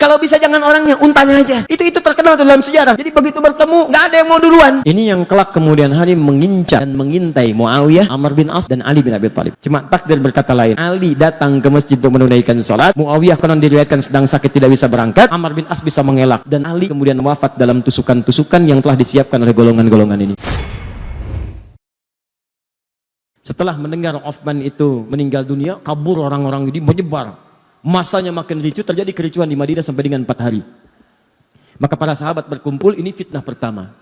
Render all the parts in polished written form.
Kalau bisa jangan orangnya, untanya aja. Itu terkenal dalam sejarah. Jadi begitu bertemu, nggak ada yang mau duluan. Ini yang kelak kemudian hari mengincar dan mengintai Muawiyah, Amr bin As, dan Ali bin Abi Thalib. Cuma takdir berkata lain. Ali datang ke masjid untuk menunaikan salat. Muawiyah konon diriwayatkan sedang sakit tidak bisa berangkat. Amr bin As bisa mengelak. Dan Ali kemudian wafat dalam tusukan-tusukan yang telah disiapkan oleh golongan-golongan ini. Setelah mendengar Utsman itu meninggal dunia, kabur orang-orang ini, menyebar. Masanya makin ricuh, terjadi kericuhan di Madinah sampai dengan 4 hari. Maka para sahabat berkumpul, ini fitnah pertama.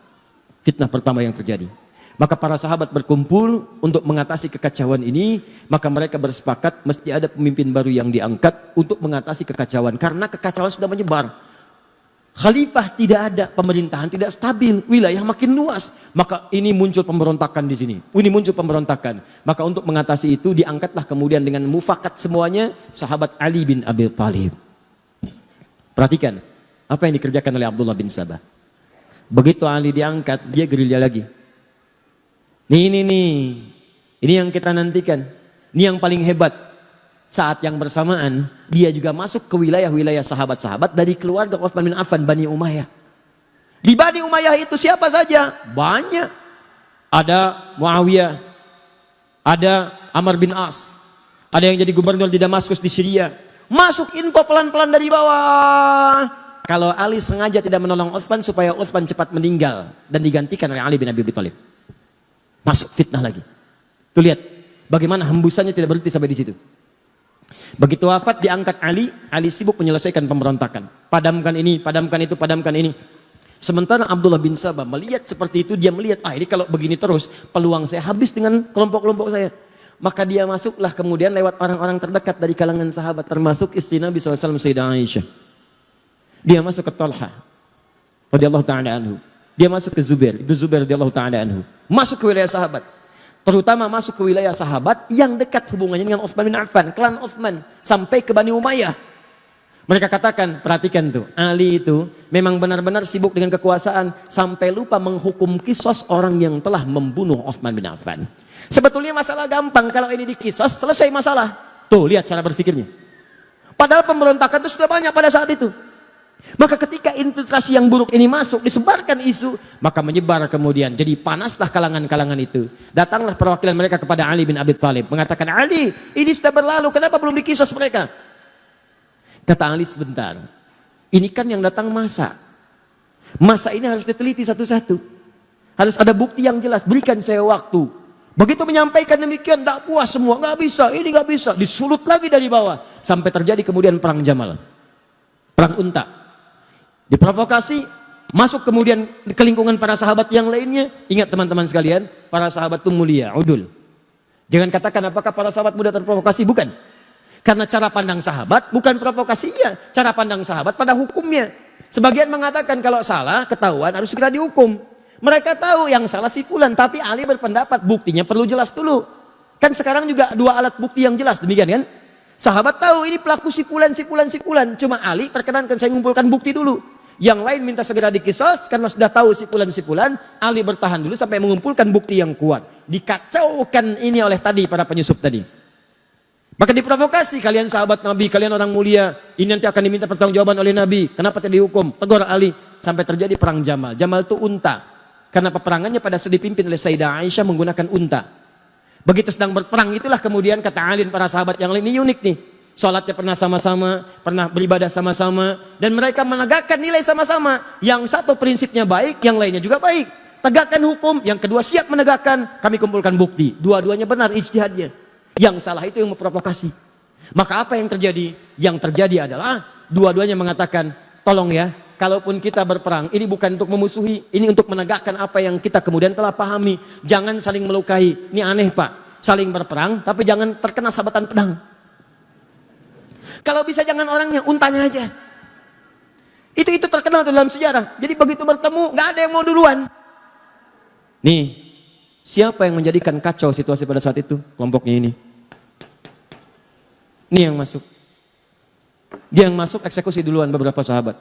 Fitnah pertama yang terjadi. Maka para sahabat berkumpul untuk mengatasi kekacauan ini, maka mereka bersepakat mesti ada pemimpin baru yang diangkat untuk mengatasi kekacauan. Karena kekacauan sudah menyebar. Khalifah tidak ada, pemerintahan tidak stabil, wilayah makin luas. Maka ini muncul pemberontakan di sini. Ini muncul pemberontakan. Maka untuk mengatasi itu diangkatlah kemudian dengan mufakat semuanya sahabat Ali bin Abi Thalib. Perhatikan apa yang dikerjakan oleh Abdullah bin Sabah. Begitu Ali diangkat, dia gerilya lagi. Ini yang kita nantikan. Ini yang paling hebat. Saat yang bersamaan, dia juga masuk ke wilayah-wilayah sahabat-sahabat dari keluarga Utsman bin Affan, Bani Umayyah. Di Bani Umayyah itu siapa saja? Banyak. Ada Muawiyah, ada Amr bin As, ada yang jadi gubernur di Damaskus di Syria. Masuk info pelan-pelan dari bawah. Kalau Ali sengaja tidak menolong Utsman supaya Utsman cepat meninggal dan digantikan oleh Ali bin Abi Thalib. Masuk fitnah lagi. Tuh lihat bagaimana hembusannya tidak berhenti sampai di situ. Begitu wafat diangkat Ali sibuk menyelesaikan pemberontakan. Padamkan ini, padamkan itu, padamkan ini. Sementara Abdullah bin Sabah melihat seperti itu, dia melihat, ini kalau begini terus, peluang saya habis dengan kelompok-kelompok saya. Maka dia masuklah kemudian lewat orang-orang terdekat dari kalangan sahabat, termasuk istri Nabi SAW, Sayyidah Aisyah. Dia masuk ke Talha radhiyallahu ta'ala anhu. Dia masuk ke Zubair, itu Zubair radhiyallahu ta'ala anhu. Masuk ke wilayah sahabat. Terutama masuk ke wilayah sahabat yang dekat hubungannya dengan Utsman bin Affan, klan Utsman, sampai ke Bani Umayyah. Mereka katakan, perhatikan tuh, Ali itu memang benar-benar sibuk dengan kekuasaan sampai lupa menghukum kisos orang yang telah membunuh Utsman bin Affan. Sebetulnya masalah gampang, kalau ini dikisos selesai masalah. Tuh lihat cara berpikirnya. Padahal pemberontakan itu sudah banyak pada saat itu. Maka ketika infiltrasi yang buruk ini masuk, disebarkan isu, maka menyebar kemudian. Jadi panaslah kalangan-kalangan itu. Datanglah perwakilan mereka kepada Ali bin Abi Thalib, mengatakan, Ali, ini sudah berlalu, kenapa belum dikisos mereka? Kata Ali, sebentar. Ini kan yang datang masa. Masa ini harus diteliti satu-satu. Harus ada bukti yang jelas, berikan saya waktu. Begitu menyampaikan demikian, tak puas semua, nggak bisa, ini nggak bisa. Disulut lagi dari bawah. Sampai terjadi kemudian perang Jamal. Perang Unta. Diprovokasi, masuk kemudian ke lingkungan para sahabat yang lainnya. Ingat teman-teman sekalian, para sahabat itu mulia, udul. Jangan katakan apakah para sahabat mudah terprovokasi, bukan. Karena cara pandang sahabat bukan provokasi, iya. Cara pandang sahabat pada hukumnya. Sebagian mengatakan kalau salah, ketahuan harus segera dihukum. Mereka tahu yang salah si fulan, tapi Ali berpendapat buktinya perlu jelas dulu. Kan sekarang juga 2 alat bukti yang jelas, demikian kan? Sahabat tahu ini pelaku si fulan. Cuma Ali perkenankan saya mengumpulkan bukti dulu. Yang lain minta segera dikisos karena sudah tahu si fulan. Ali bertahan dulu sampai mengumpulkan bukti yang kuat. Dikacaukan ini oleh tadi para penyusup tadi. Maka diprovokasi, kalian sahabat Nabi, kalian orang mulia, ini nanti akan diminta pertanggungjawaban oleh Nabi. Kenapa tidak dihukum? Tegur Ali sampai terjadi perang Jamal. Jamal itu unta. Karena peperangannya pada saat dipimpin oleh Sayyidah Aisyah menggunakan unta. Begitu sedang berperang itulah kemudian kata Ali para sahabat yang lain, ini unik nih. Sholatnya pernah sama-sama, pernah beribadah sama-sama, dan mereka menegakkan nilai sama-sama. Yang satu prinsipnya baik, yang lainnya juga baik. Tegakkan hukum, yang kedua siap menegakkan, kami kumpulkan bukti. Dua-duanya benar ijtihadnya. Yang salah itu yang memprovokasi. Maka apa yang terjadi? Yang terjadi adalah dua-duanya mengatakan, tolong ya, kalaupun kita berperang, ini bukan untuk memusuhi, ini untuk menegakkan apa yang kita kemudian telah pahami. Jangan saling melukai. Ini aneh Pak, saling berperang, tapi jangan terkena sabatan pedang. Kalau bisa jangan orangnya, untanya aja. Itu terkenal dalam sejarah. Jadi begitu bertemu, nggak ada yang mau duluan. Nih, siapa yang menjadikan kacau situasi pada saat itu? Kelompoknya ini. Ini yang masuk. Dia yang masuk eksekusi duluan beberapa sahabat.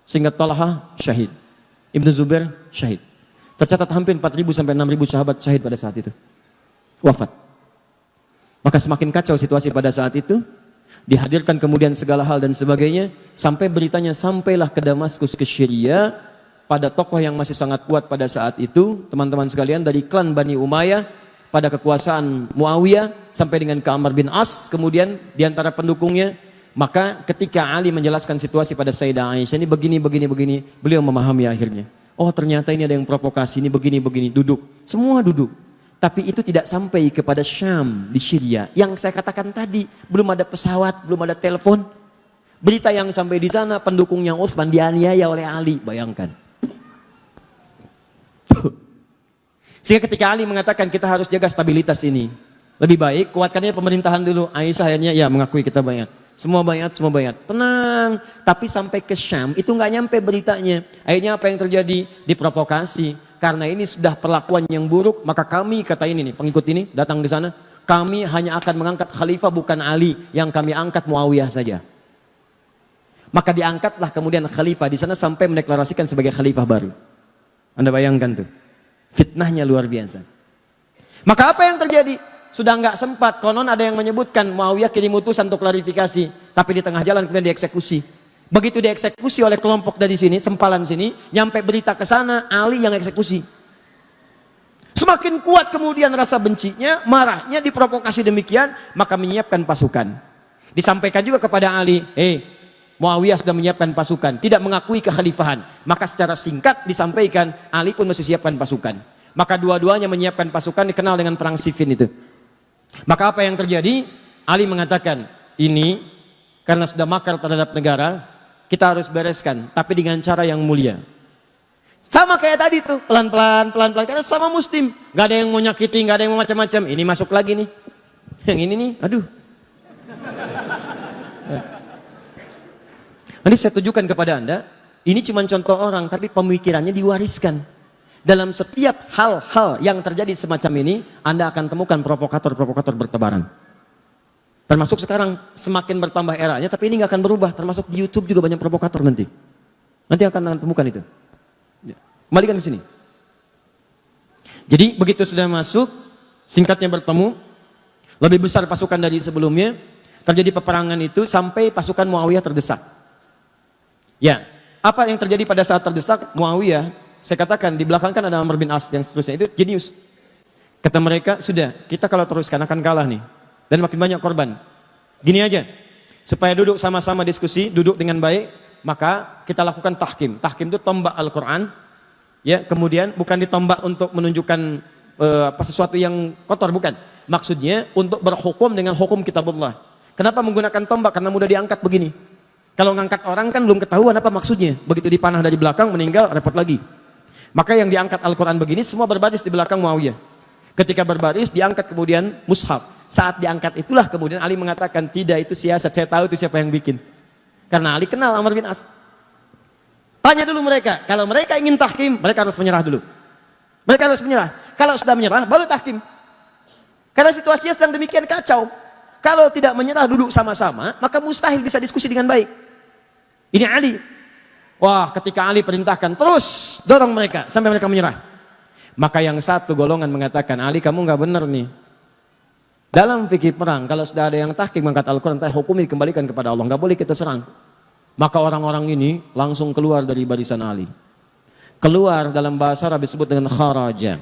Sehingga Talha syahid. Ibnu Zubair syahid. Tercatat hampir 4.000 sampai 6.000 sahabat syahid pada saat itu. Wafat. Maka semakin kacau situasi pada saat itu. dihadirkan kemudian segala hal dan sebagainya, sampai beritanya sampailah ke Damaskus, ke Syria, pada tokoh yang masih sangat kuat pada saat itu, teman-teman sekalian, dari klan Bani Umayyah, pada kekuasaan Muawiyah, sampai dengan ke Amr bin As, kemudian diantara pendukungnya. Maka ketika Ali menjelaskan situasi pada Sayyidah Aisyah, ini begini, beliau memahami akhirnya. Oh ternyata ini ada yang provokasi, ini begini, duduk. Semua duduk. Tapi itu tidak sampai kepada Syam di Syria. Yang saya katakan tadi, belum ada pesawat, belum ada telepon. Berita yang sampai di sana, pendukungnya Utsman dianiaya oleh Ali, bayangkan. Sehingga ketika Ali mengatakan kita harus jaga stabilitas ini, lebih baik kuatkannya pemerintahan dulu. Aisyah akhirnya ya mengakui kita bayat. Semua bayat. Tenang. Tapi sampai ke Syam itu nggak nyampe beritanya. Akhirnya apa yang terjadi? Diprovokasi. Karena ini sudah perlakuan yang buruk, maka kami, kata ini nih, pengikut ini datang ke sana, kami hanya akan mengangkat khalifah bukan Ali, yang kami angkat Muawiyah saja. Maka diangkatlah kemudian khalifah di sana sampai mendeklarasikan sebagai khalifah baru. Anda bayangkan tuh, fitnahnya luar biasa. Maka apa yang terjadi? Sudah nggak sempat, konon ada yang menyebutkan Muawiyah kirim utusan untuk klarifikasi, tapi di tengah jalan kemudian dieksekusi. Begitu dieksekusi oleh kelompok dari sini, sempalan sini, nyampe berita ke sana, Ali yang eksekusi. Semakin kuat kemudian rasa bencinya, marahnya, diprovokasi demikian, maka menyiapkan pasukan. Disampaikan juga kepada Ali, Muawiyah sudah menyiapkan pasukan, tidak mengakui kekhalifahan. Maka secara singkat disampaikan, Ali pun mesti siapkan pasukan. Maka dua-duanya menyiapkan pasukan, dikenal dengan perang Siffin itu. Maka apa yang terjadi? Ali mengatakan, ini karena sudah makar terhadap negara, kita harus bereskan, tapi dengan cara yang mulia. Sama kayak tadi tuh, pelan-pelan, karena sama muslim. Gak ada yang mau nyakiti, gak ada yang mau macam-macam. Ini masuk lagi nih. Yang ini nih, aduh. Nanti saya tunjukkan kepada Anda, ini cuma contoh orang, tapi pemikirannya diwariskan. Dalam setiap hal-hal yang terjadi semacam ini, Anda akan temukan provokator-provokator bertebaran. Termasuk sekarang semakin bertambah eranya, tapi ini nggak akan berubah. Termasuk di YouTube juga banyak provokator nanti. Nanti akan temukan itu. Kembalikan ke sini. Jadi begitu sudah masuk, singkatnya bertemu, lebih besar pasukan dari sebelumnya, terjadi peperangan itu sampai pasukan Muawiyah terdesak. Ya, apa yang terjadi pada saat terdesak Muawiyah? Saya katakan di belakang kan ada Amr bin As yang seterusnya, itu jenius. Kata mereka, sudah kita kalau teruskan akan kalah nih. Dan makin banyak korban. Gini aja, supaya duduk sama-sama diskusi, duduk dengan baik, maka kita lakukan tahkim. Tahkim itu tombak Al-Quran, ya, kemudian bukan ditombak untuk menunjukkan sesuatu yang kotor, bukan. Maksudnya untuk berhukum dengan hukum kitabullah. Kenapa menggunakan tombak? Karena mudah diangkat begini. Kalau ngangkat orang kan belum ketahuan apa maksudnya. Begitu dipanah dari belakang, meninggal, repot lagi. Maka yang diangkat Al-Quran begini, semua berbaris di belakang Muawiyah. Ketika berbaris, diangkat kemudian mushaf. Saat diangkat itulah kemudian Ali mengatakan, tidak, itu siasat, saya tahu itu siapa yang bikin. Karena Ali kenal Amr bin As. Tanya dulu mereka, kalau mereka ingin tahkim, mereka harus menyerah dulu. Mereka harus menyerah. Kalau sudah menyerah, baru tahkim. Karena situasinya sedang demikian kacau. Kalau tidak menyerah, duduk sama-sama, maka mustahil bisa diskusi dengan baik. Ini Ali. Wah, ketika Ali perintahkan, terus dorong mereka sampai mereka menyerah. Maka yang satu golongan mengatakan, Ali kamu nggak benar nih. Dalam fikih perang, kalau sudah ada yang tahkim mengangkat Al-Quran, hukumi dikembalikan kepada Allah, nggak boleh kita serang. Maka orang-orang ini langsung keluar dari barisan Ali. Keluar dalam bahasa Arab disebut dengan kharaja.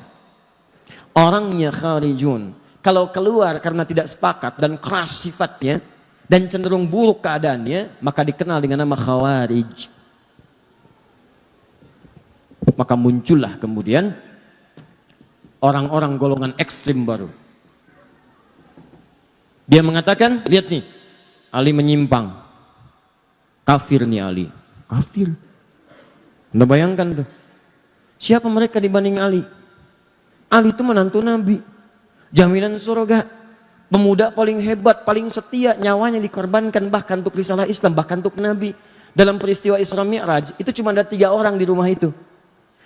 Orangnya kharijun. Kalau keluar karena tidak sepakat dan keras sifatnya dan cenderung buruk keadaannya, maka dikenal dengan nama khawarij. Maka muncullah kemudian orang-orang golongan ekstrim baru. Dia mengatakan, lihat nih, Ali menyimpang. Kafir nih Ali. Kafir. Anda bayangkan tuh. Siapa mereka dibanding Ali? Ali itu menantu Nabi. Jaminan surga. Pemuda paling hebat, paling setia. Nyawanya dikorbankan bahkan untuk risalah Islam, bahkan untuk Nabi. Dalam peristiwa Isra Mi'raj, itu cuma ada 3 orang di rumah itu.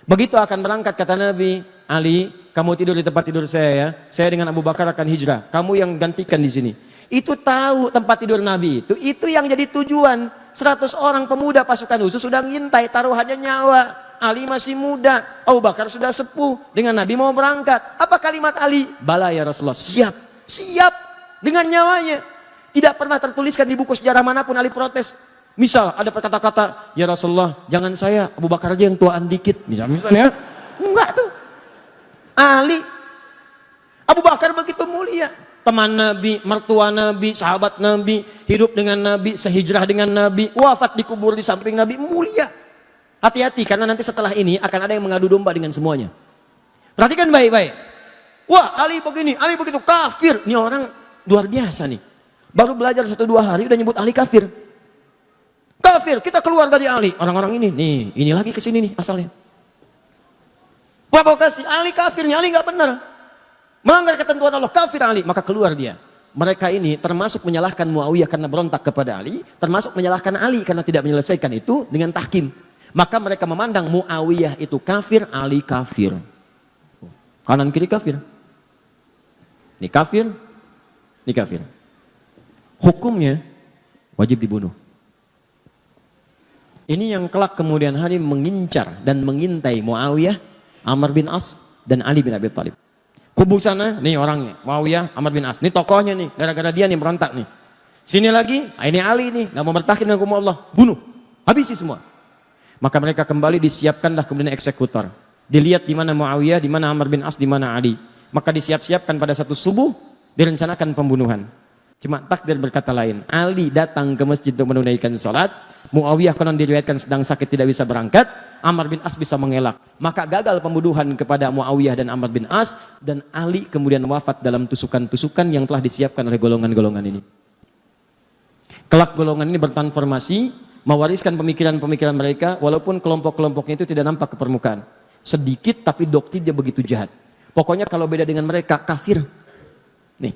Begitu akan berangkat, kata Nabi, Ali, kamu tidur di tempat tidur saya ya. Saya dengan Abu Bakar akan hijrah. Kamu yang gantikan di sini. Itu tahu tempat tidur Nabi itu. Itu yang jadi tujuan. 100 orang pemuda pasukan khusus sudah ngintai, taruhannya nyawa. Ali masih muda, Abu Bakar sudah sepuh. Dengan Nabi mau berangkat. Apa kalimat Ali? Bala ya Rasulullah. Siap, siap dengan nyawanya. Tidak pernah tertuliskan di buku sejarah manapun Ali protes. Misal ada kata-kata, ya Rasulullah, jangan saya, Abu Bakar aja yang tuaan dikit. Misalnya, enggak tuh. Ali, Abu Bakar begitu mulia. Teman Nabi, mertua Nabi, sahabat Nabi, hidup dengan Nabi, sehijrah dengan Nabi, wafat dikubur di samping Nabi, mulia. Hati-hati, karena nanti setelah ini akan ada yang mengadu domba dengan semuanya. Perhatikan baik-baik. Wah, Ali begini, Ali begitu, kafir. Ini orang luar biasa nih. Baru belajar 1-2 hari udah nyebut Ali kafir. Kafir, kita keluar dari Ali. Orang-orang ini lagi kesini nih asalnya. Provokasi, Ali kafirnya, Ali nggak benar. Melanggar ketentuan Allah, kafir Ali. Maka keluar dia. Mereka ini termasuk menyalahkan Muawiyah karena berontak kepada Ali. Termasuk menyalahkan Ali karena tidak menyelesaikan itu dengan tahkim. Maka mereka memandang Muawiyah itu kafir, Ali kafir. Kanan kiri kafir. Ini kafir, ini kafir. Hukumnya wajib dibunuh. Ini yang kelak kemudian hari mengincar dan mengintai Muawiyah, Amr bin As, dan Ali bin Abi Thalib. Kubu sana, nih orangnya, Muawiyah, Amr bin As. Ini tokohnya nih, gara-gara dia nih berontak nih. Sini lagi, ini Ali nih, gak mau bertahan dengan hukum Allah. Bunuh, habisi semua. Maka mereka kembali disiapkanlah kemudian eksekutor. Dilihat di mana Muawiyah, di mana Amr bin As, di mana Ali. Maka disiap-siapkan pada satu subuh, direncanakan pembunuhan. Cuma takdir berkata lain. Ali datang ke masjid untuk menunaikan salat. Muawiyah konon diriwayatkan sedang sakit tidak bisa berangkat. Amr bin As bisa mengelak. Maka gagal pembunuhan kepada Muawiyah dan Amr bin As. Dan Ali kemudian wafat dalam tusukan-tusukan yang telah disiapkan oleh golongan-golongan ini. Kelak golongan ini bertransformasi, mewariskan pemikiran-pemikiran mereka, walaupun kelompok-kelompoknya itu tidak nampak ke permukaan. Sedikit tapi doktrin dia begitu jahat. Pokoknya kalau beda dengan mereka, kafir. Nih.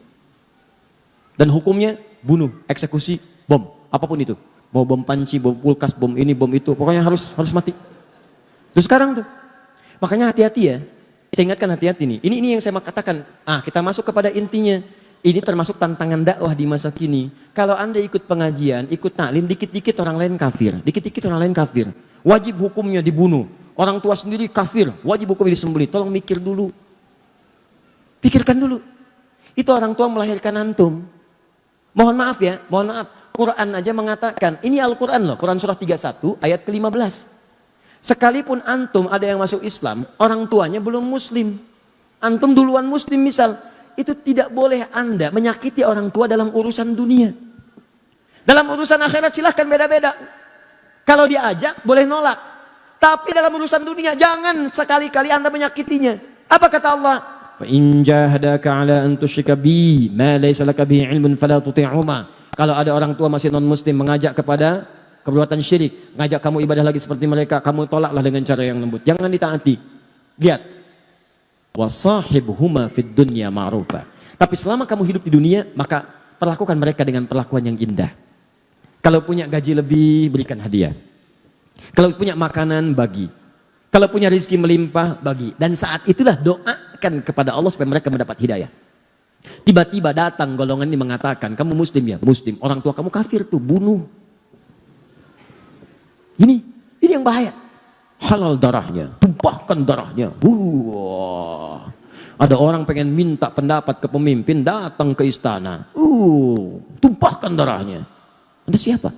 Dan hukumnya bunuh, eksekusi, bom, apapun itu. Mau bom panci, bom kulkas, bom ini, bom itu. Pokoknya harus mati. Terus sekarang tuh. Makanya hati-hati ya. Saya ingatkan hati-hati nih. Ini yang saya katakan. Kita masuk kepada intinya. Ini termasuk tantangan dakwah di masa kini. Kalau Anda ikut pengajian, ikut taklim, dikit-dikit orang lain kafir. Dikit-dikit orang lain kafir. Wajib hukumnya dibunuh. Orang tua sendiri kafir. Wajib hukumnya disembelih. Tolong mikir dulu. Pikirkan dulu. Itu orang tua melahirkan antum. Mohon maaf ya, mohon maaf. Quran aja mengatakan, ini Al-Quran loh, Quran surah 31 ayat ke-15. Sekalipun antum ada yang masuk Islam, orang tuanya belum muslim. Antum duluan muslim misal, itu tidak boleh Anda menyakiti orang tua dalam urusan dunia. Dalam urusan akhirat silahkan beda-beda. Kalau diajak boleh nolak. Tapi dalam urusan dunia jangan sekali-kali Anda menyakitinya. Apa kata Allah? فَإِنْ جَاهَدَاكَ عَلَىٰ أَنْ تُشْرِكَ بِي مَا لَيْسَ لَكَ بِهِ عِلْمٌ فَلَا تُطِعْهُمَا. Kalau ada orang tua masih non-muslim mengajak kepada perbuatan syirik, ngajak kamu ibadah lagi seperti mereka, kamu tolaklah dengan cara yang lembut. Jangan ditaati. Lihat. وَصَاحِبْهُمَا فِي الدُّنْيَا مَعْرُوفًا. Tapi selama kamu hidup di dunia, maka perlakukan mereka dengan perlakuan yang indah. Kalau punya gaji lebih, berikan hadiah. Kalau punya makanan, bagi. Kalau punya rezeki melimpah, bagi. Dan saat itulah doakan kepada Allah supaya mereka mendapat hidayah. Tiba-tiba datang golongan ini mengatakan, kamu muslim ya? Muslim. Orang tua kamu kafir tuh, bunuh. Ini yang bahaya. Halal darahnya, tumpahkan darahnya. Ada orang pengen minta pendapat ke pemimpin, datang ke istana. Tumpahkan darahnya. Anda siapa?